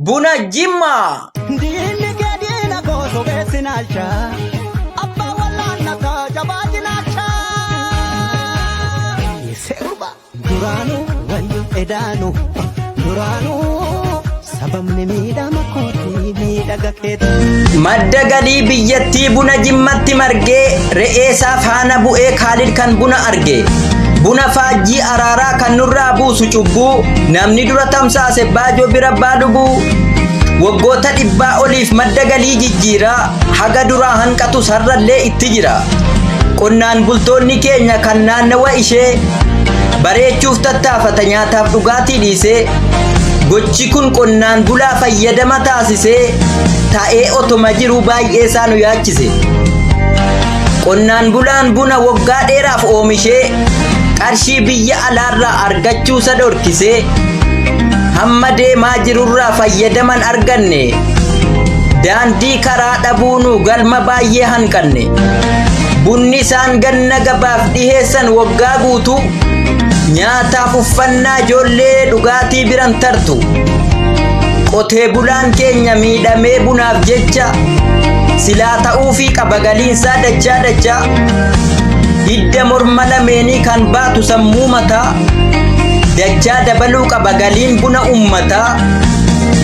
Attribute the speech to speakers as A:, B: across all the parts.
A: Buna Jimma. Madda galii biyyattii buna Jimmatti margee re'eesaa faana bu'ee Khalid kan buna arge. Buna faajjii araaraa kan nurraa buusu cubbuu namni dura tamsaase baajoo bira baadhubuu. Waggoota dhibbaa oliif madda galii jijjiiraa haga duraa hanqatu sarrallee itti jira. Qonnaan bultoonni keenya kan naannawa ishee bareechuuf tattaafata nyaataaf dhugaatii dhiisee. Gochi kun qonnaan bulaa fayyadama taasisee taa'ee otoma jiru baay'ee isaa nu yaachise. Qonnaan bulaan buna waggaa dheeraaf oomishee qarshii biyya alaarraa argachuu sadorkisee hamma deemaa jirurraa fayyadaman arganne. Daandii karaa dhabuunu galma baay'ee hanqanne. Bunni isaan ganna gabaaf dhiheessan waggaa guutuu nyaataaf uffannaa ijoollee dhugaatii biran tartu. Qotee bulaan keenya miidhamee bunaaf jecha silaa ta'uufii qaba galiinsaa dachaa. Hidda morma lameenii kan baatu sammuu mataa dachaa dabaluu qaba galiin buna ummataa.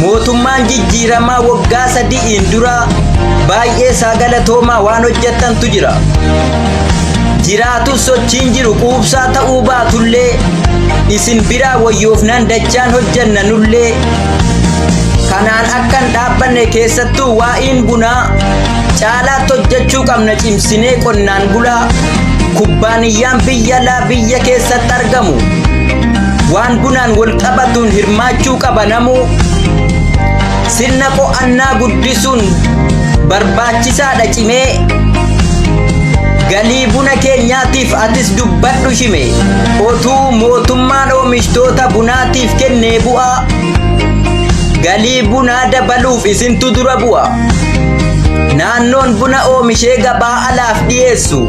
A: Mootummaan jijjiiramaa waggaa 3 dura baay'ee isaa galatoomaa waan hojjetantu jira. Jiraatus sochiin jiru quubsaa ta'uu baatullee isin biraa wayyoofnan dachaan hojjanna nullee. Kanaan akkan dhaabbanne keessattuu waa'iin bunaa caalaatti hojjechuu qabna cimsinee qonnaan bulaa. Kubbaaniyyaan biyya alaa biyya keessatti argamu waan bunaan wal qabatuun hirmaachuu qaba namuu. Sirna qo'annaa guddisuun barbaachisaadha cimee. Galii buna keenyaatiif atis dubbadhu shime. Otuu mootummaan oomishtoota bunaatiif kennee bu'aa galii bunaa dabaluuf isintu dura bu'a. Naannoon buna oomishee gabaa alaaf dhiyeessu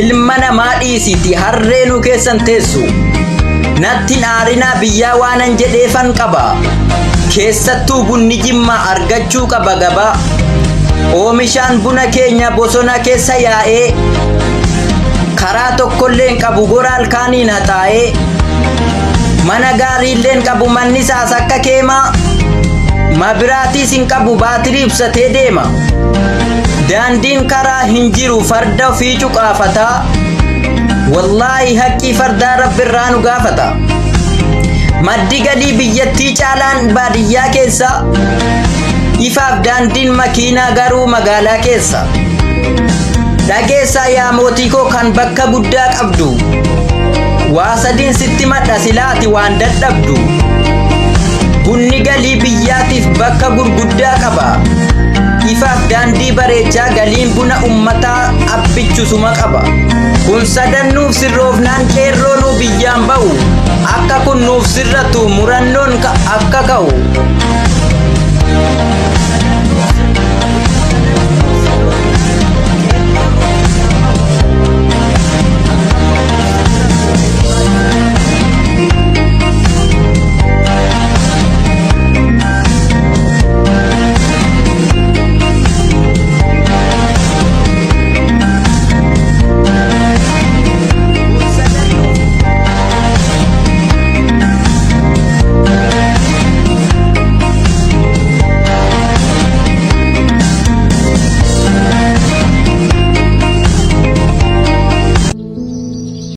A: ilma namaa dhiisiti harreenuu keessan teessu. Nattiin aarinaa biyyaa waanan jedheefan qaba. Keessattuu bunni Jimmaa argachuu qaba gabaa. Oomishaan buna keenya bosona keessa yaa'ee karaa tokkolleen qabu gora halkaaniin haxaa'ee. Mana gaariilleen qabu manni isaas akka keemaa. Mabiraatiis hin qabu baatirii ibsatee deema. Daandiin karaa hin jiru farda ofii cuqaafataa. Wallaahi haqqii fardaa rabbirraa nu gaafata. Maddi galii biyyattii caalaan baadiyyaa keessa. Ifaaf daandiin makiinaa garuu magaalaa keessa. Dhageessaa yaa mootii koo kan bakka guddaa qabdu. Waa sadiin sitti madha silaati waan dadhabdu. Bunni galii biyyaatiif bakka gurguddaa qaba. Ifaaf daandii bareechaa galiin buna ummataa abbichusuma qaba. Kun sadannuuf sirroofnaan qeerroonuu biyyaan ba'u. Akka kun nuuf sirratu murannoon akka ka'u.